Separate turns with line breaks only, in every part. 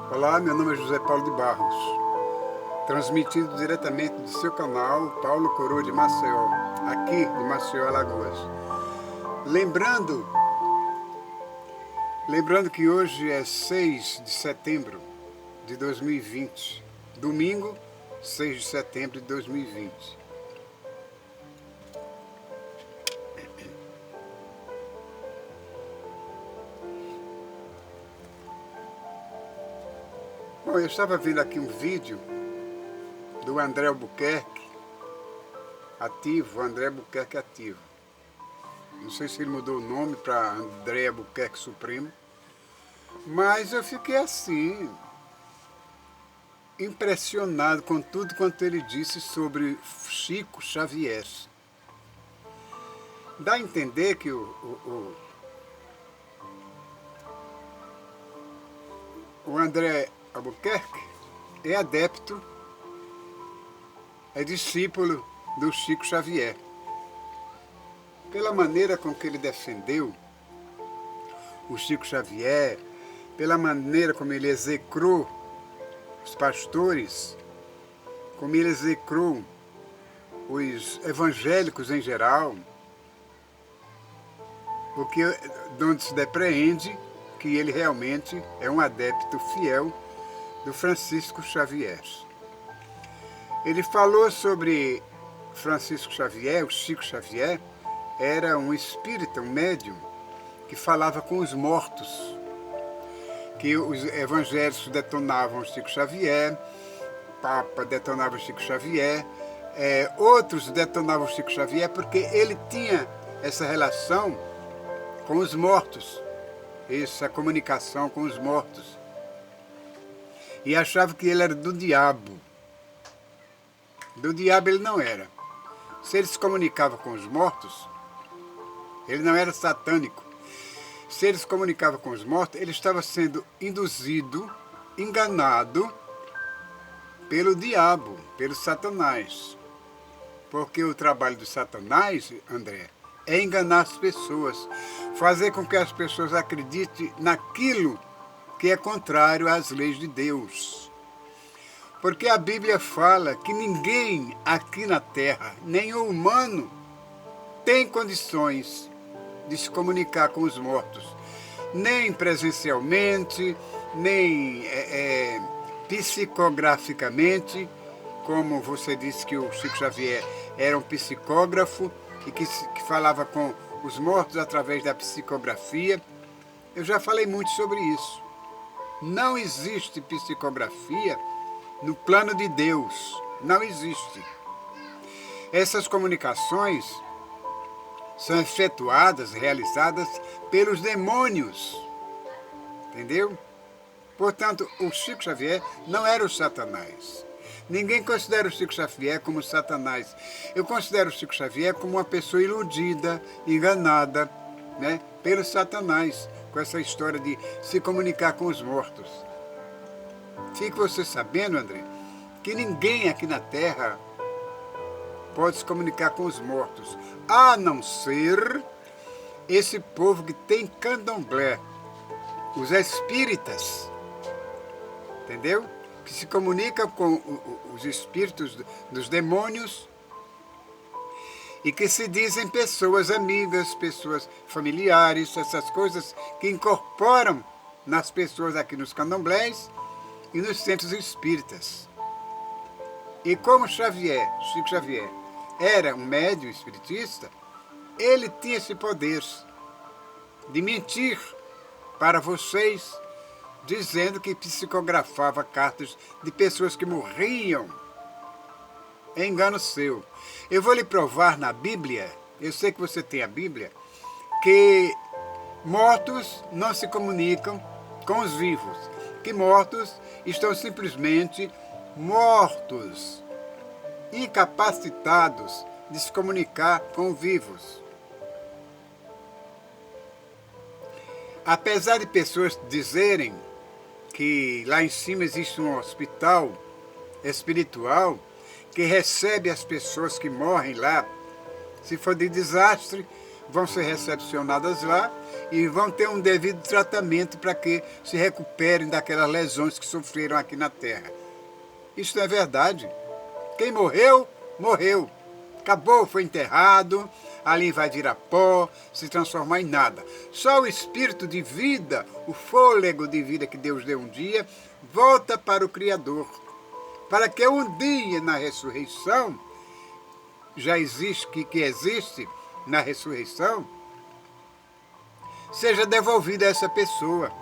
Olá, meu nome é José Paulo de Barros, transmitindo diretamente do seu canal Paulo Coroa de Maceió, aqui de Maceió, Alagoas. Lembrando que hoje é 6 de setembro de 2020, domingo, 6 de setembro de 2020. Bom, eu estava vendo aqui um vídeo do André Albuquerque ativo, André Albuquerque ativo. Não sei se ele mudou o nome para André Albuquerque Supremo, mas eu fiquei assim, impressionado com tudo quanto ele disse sobre Chico Xavier. Dá a entender que o André Albuquerque é adepto, é discípulo do Chico Xavier. Pela maneira com que ele defendeu o Chico Xavier, pela maneira como ele execrou os pastores, como ele execrou os evangélicos em geral, de onde se depreende que ele realmente é um adepto fiel do Francisco Xavier. Ele falou sobre Francisco Xavier, o Chico Xavier, era um espírita, um médium, que falava com os mortos, que os evangélicos detonavam o Chico Xavier, o Papa detonava o Chico Xavier, outros detonavam o Chico Xavier porque ele tinha essa relação com os mortos, essa comunicação com os mortos. E achava que ele era do diabo. Do diabo ele não era. Se ele se comunicava com os mortos, ele não era satânico. Se ele se comunicava com os mortos, ele estava sendo induzido, enganado pelo diabo, pelo Satanás. Porque o trabalho do Satanás, André, é enganar as pessoas, fazer com que as pessoas acreditem naquilo que é contrário às leis de Deus. Porque a Bíblia fala que ninguém aqui na terra, nenhum humano, tem condições de se comunicar com os mortos, nem presencialmente, nem psicograficamente, como você disse que o Chico Xavier era um psicógrafo e que falava com os mortos através da psicografia. Eu já falei muito sobre isso. Não existe psicografia no plano de Deus. Não existe. Essas comunicações são efetuadas, realizadas pelos demônios. Entendeu? Portanto, o Chico Xavier não era o Satanás. Ninguém considera o Chico Xavier como Satanás. Eu considero o Chico Xavier como uma pessoa iludida, enganada, né, pelo Satanás, com essa história de se comunicar com os mortos. Fique você sabendo, André, que ninguém aqui na Terra pode se comunicar com os mortos, a não ser esse povo que tem candomblé, os espíritas, entendeu? Que se comunicam com os espíritos dos demônios e que se dizem pessoas amigas, pessoas familiares, essas coisas que incorporam nas pessoas aqui nos candomblés e nos centros espíritas. E como Chico Xavier, era um médium espiritista, ele tinha esse poder de mentir para vocês, dizendo que psicografava cartas de pessoas que morriam. É engano seu. Eu vou lhe provar na Bíblia, eu sei que você tem a Bíblia, que mortos não se comunicam com os vivos, que mortos estão simplesmente mortos, incapacitados de se comunicar com vivos. Apesar de pessoas dizerem que lá em cima existe um hospital espiritual que recebe as pessoas que morrem lá, se for de desastre, vão ser recepcionadas lá e vão ter um devido tratamento para que se recuperem daquelas lesões que sofreram aqui na Terra. Isso não é verdade. Quem morreu, morreu. Acabou, foi enterrado, ali vai virar pó, se transformar em nada. Só o espírito de vida, o fôlego de vida que Deus deu um dia, volta para o Criador. Para que um dia na ressurreição, já existe, que existe na ressurreição, seja devolvida a essa pessoa.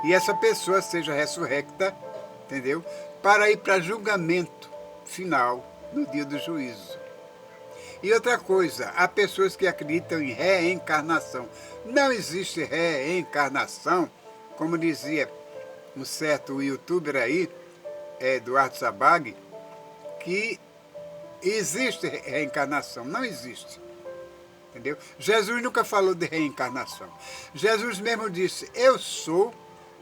E essa pessoa seja ressurrecta, entendeu? Para ir para julgamento final, no dia do juízo. E outra coisa, há pessoas que acreditam em reencarnação. Não existe reencarnação, como dizia um certo youtuber aí, Eduardo Sabag, que existe reencarnação. Não existe. Entendeu? Jesus nunca falou de reencarnação. Jesus mesmo disse, eu sou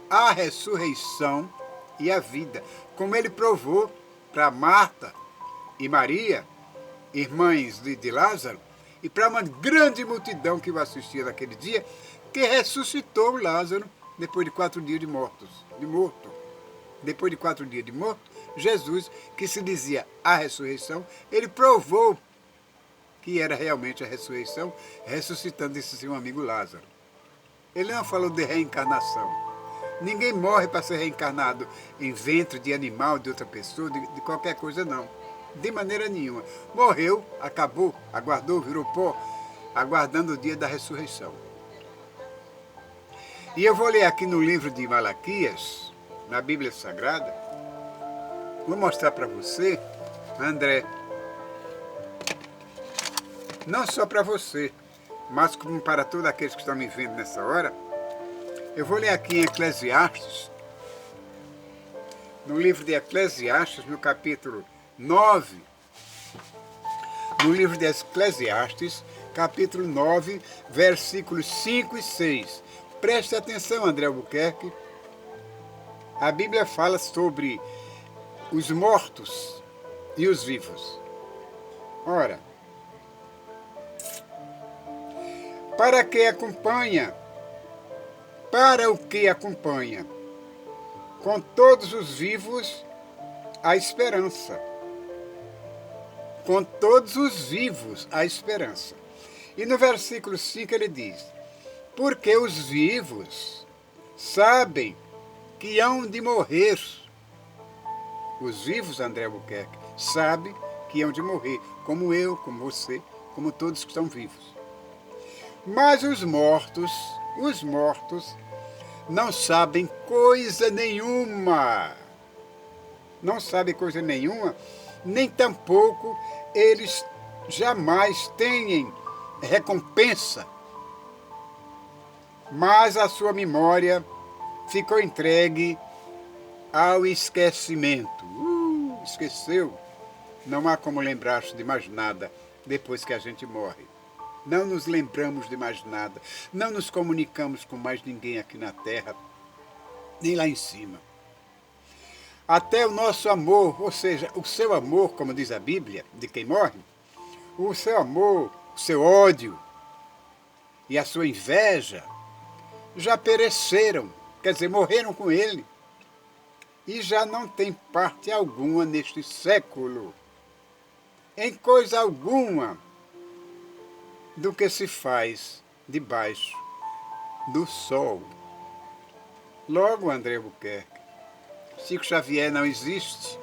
a ressurreição e a vida. Como ele provou para Marta e Maria, irmãs de Lázaro, e para uma grande multidão que o assistia naquele dia, que ressuscitou Lázaro depois de 4 dias de morto. Depois de 4 dias de morto, Jesus, que se dizia a ressurreição, ele provou que era realmente a ressurreição, ressuscitando esse seu amigo Lázaro. Ele não falou de reencarnação. Ninguém morre para ser reencarnado em ventre de animal, de outra pessoa, de qualquer coisa, não. De maneira nenhuma. Morreu, acabou, aguardou, virou pó, aguardando o dia da ressurreição. E eu vou ler aqui no livro de Malaquias, na Bíblia Sagrada, vou mostrar para você, André, não só para você, mas como para todos aqueles que estão me vendo nessa hora. Eu vou ler aqui em Eclesiastes, no livro de Eclesiastes, no capítulo 9, no livro de Eclesiastes, capítulo 9, versículos 5 e 6. Preste atenção, André Albuquerque. A Bíblia fala sobre os mortos e os vivos. Ora, para o que acompanha, com todos os vivos, a esperança. Com todos os vivos, a esperança. E no versículo 5 ele diz, porque os vivos sabem que hão de morrer. Os vivos, André Albuquerque, sabem que hão de morrer, como eu, como você, como todos que estão vivos. Mas os mortos não sabem coisa nenhuma. Não sabem coisa nenhuma, nem tampouco eles jamais têm recompensa. Mas a sua memória ficou entregue ao esquecimento. Esqueceu. Não há como lembrar-se de mais nada depois que a gente morre. Não nos lembramos de mais nada. Não nos comunicamos com mais ninguém aqui na Terra, nem lá em cima. Até o nosso amor, ou seja, o seu amor, como diz a Bíblia, de quem morre, o seu amor, o seu ódio e a sua inveja já pereceram, quer dizer, morreram com ele. E já não tem parte alguma neste século, em coisa alguma, do que se faz debaixo do sol. Logo, André Albuquerque, Chico Xavier não existe.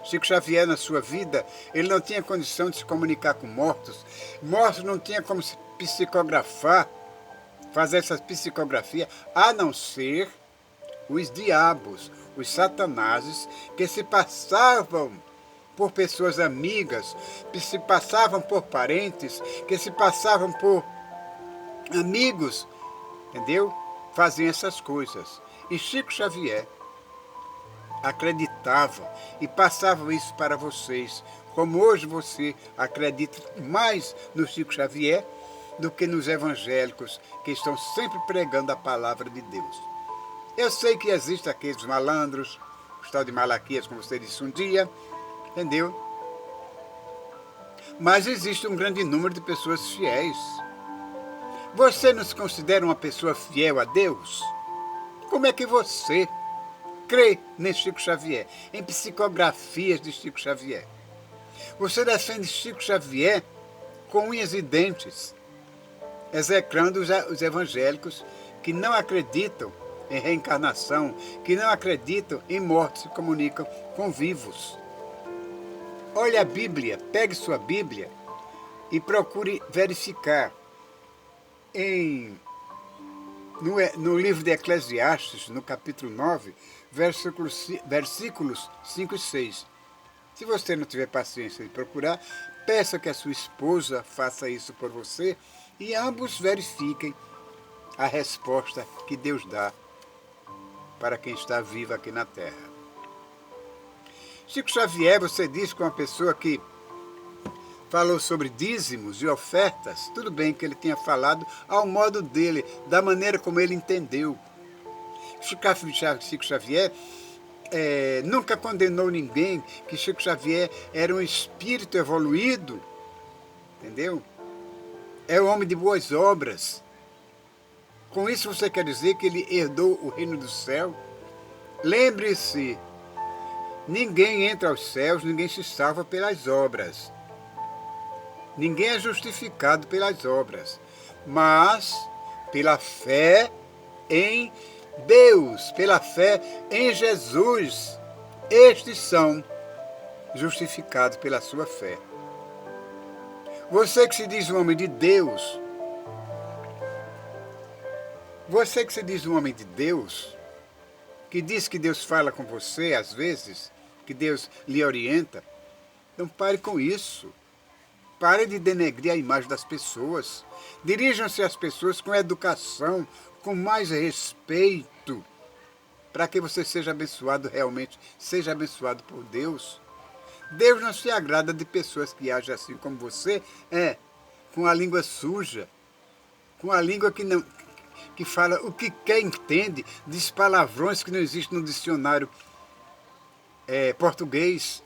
Chico Xavier, na sua vida, ele não tinha condição de se comunicar com mortos. Mortos não tinha como se psicografar, fazer essa psicografia, a não ser os diabos, os satanases, que se passavam por pessoas amigas, que se passavam por parentes, que se passavam por amigos, entendeu? Faziam essas coisas. E Chico Xavier acreditava e passava isso para vocês, como hoje você acredita mais no Chico Xavier do que nos evangélicos que estão sempre pregando a palavra de Deus. Eu sei que existem aqueles malandros, o tal de Malaquias, como você disse um dia, entendeu? Mas existe um grande número de pessoas fiéis, Você não se considera uma pessoa fiel a Deus? Como é que você crê em Chico Xavier, em psicografias de Chico Xavier? Você defende Chico Xavier com unhas e dentes, execrando os evangélicos que não acreditam em reencarnação, que não acreditam em mortos, se comunicam com vivos. Olhe a Bíblia, pegue sua Bíblia e procure verificar no livro de Eclesiastes, no capítulo 9, versículos 5 e 6. Se você não tiver paciência de procurar, peça que a sua esposa faça isso por você e ambos verifiquem a resposta que Deus dá para quem está vivo aqui na Terra. Chico Xavier, você diz que uma pessoa que falou sobre dízimos e ofertas, tudo bem que ele tenha falado ao modo dele, da maneira como ele entendeu. Chico Xavier nunca condenou ninguém, que Chico Xavier era um espírito evoluído, entendeu? É um homem de boas obras. Com isso você quer dizer que ele herdou o reino do céu? Lembre-se, ninguém entra aos céus, ninguém se salva pelas obras. Ninguém é justificado pelas obras, mas pela fé em Deus, pela fé em Jesus. Estes são justificados pela sua fé. Você que se diz um homem de Deus, você que se diz um homem de Deus, que diz que Deus fala com você às vezes, que Deus lhe orienta, então pare com isso. Pare de denegrir a imagem das pessoas. Dirijam-se às pessoas com educação, com mais respeito, para que você seja abençoado realmente, seja abençoado por Deus. Deus não se agrada de pessoas que agem assim como você, com a língua suja, com a língua que fala o que quer, entende, diz palavrões que não existem no dicionário português.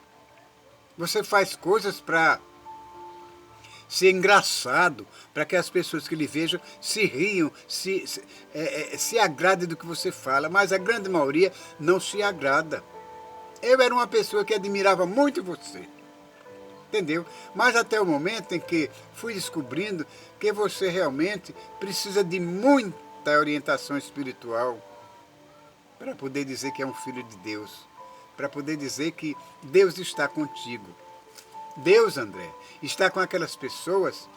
Você faz coisas para ser engraçado, para que as pessoas que lhe vejam se riam, se agradem do que você fala, mas a grande maioria não se agrada. Eu era uma pessoa que admirava muito você, entendeu? Mas até o momento em que fui descobrindo que você realmente precisa de muita orientação espiritual para poder dizer que é um filho de Deus, para poder dizer que Deus está contigo. Deus, André, está com aquelas pessoas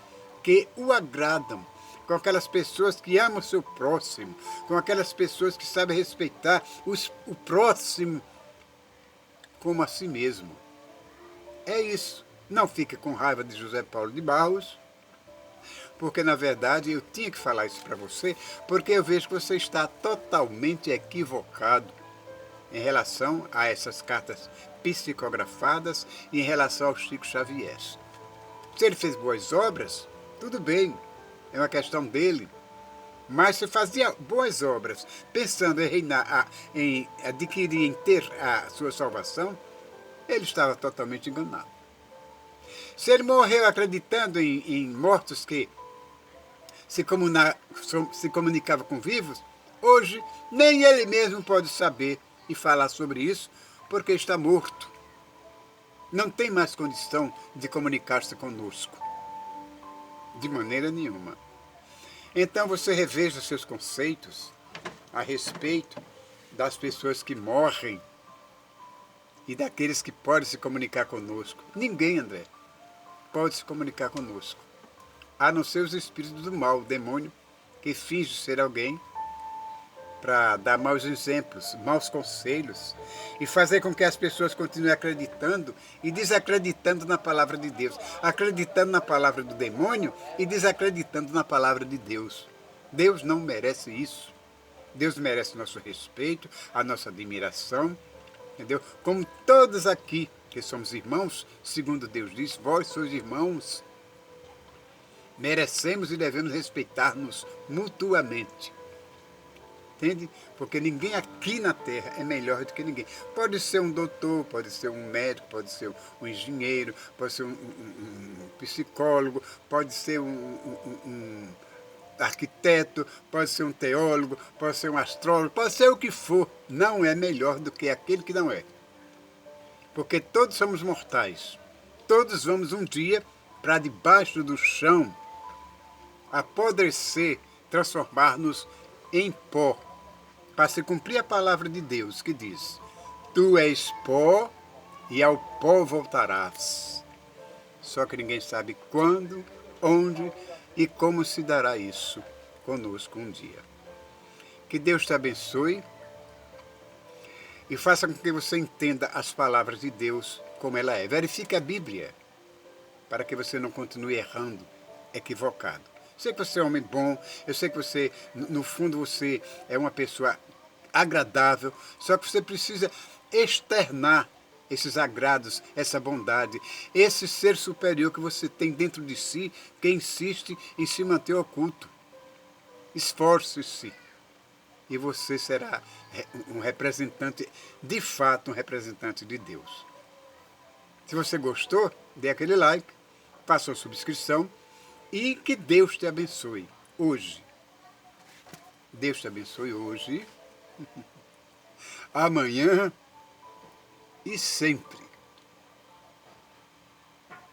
que o agradam, com aquelas pessoas que amam o seu próximo, com aquelas pessoas que sabem respeitar o próximo como a si mesmo. É isso. Não fique com raiva de José Paulo de Barros, porque na verdade eu tinha que falar isso para você, porque eu vejo que você está totalmente equivocado em relação a essas cartas psicografadas e em relação ao Chico Xavier. Se ele fez boas obras, tudo bem, é uma questão dele. Mas se fazia boas obras pensando em reinar, em adquirir, em ter a sua salvação, ele estava totalmente enganado. Se ele morreu acreditando em mortos que se comunicavam com vivos, hoje nem ele mesmo pode saber e falar sobre isso, porque está morto. Não tem mais condição de comunicar-se conosco. De maneira nenhuma. Então você reveja seus conceitos a respeito das pessoas que morrem e daqueles que podem se comunicar conosco. Ninguém, André, pode se comunicar conosco, a não ser os espíritos do mal, o demônio, que finge ser alguém para dar maus exemplos, maus conselhos e fazer com que as pessoas continuem acreditando e desacreditando na palavra de Deus, acreditando na palavra do demônio e desacreditando na palavra de Deus. Deus não merece isso. Deus merece nosso respeito, a nossa admiração, entendeu? Como todos aqui que somos irmãos, segundo Deus diz, vós sois irmãos, merecemos e devemos respeitar-nos mutuamente. Entende? Porque ninguém aqui na Terra é melhor do que ninguém. Pode ser um doutor, pode ser um médico, pode ser um engenheiro, pode ser um psicólogo, pode ser arquiteto, pode ser um teólogo, pode ser um astrólogo, pode ser o que for, não é melhor do que aquele que não é. Porque todos somos mortais. Todos vamos um dia para debaixo do chão, apodrecer, transformar-nos em pó, para se cumprir a palavra de Deus que diz: tu és pó e ao pó voltarás. Só que ninguém sabe quando, onde e como se dará isso conosco um dia. Que Deus te abençoe e faça com que você entenda as palavras de Deus como ela é. Verifique a Bíblia para que você não continue errando, equivocado. Eu sei que você é um homem bom, eu sei que você, no fundo, você é uma pessoa agradável, só que você precisa externar esses agrados, essa bondade, esse ser superior que você tem dentro de si, que insiste em se manter oculto. Esforce-se e você será um representante, de fato, um representante de Deus. Se você gostou, dê aquele like, faça a subscrição e que Deus te abençoe hoje. Deus te abençoe hoje, amanhã e sempre.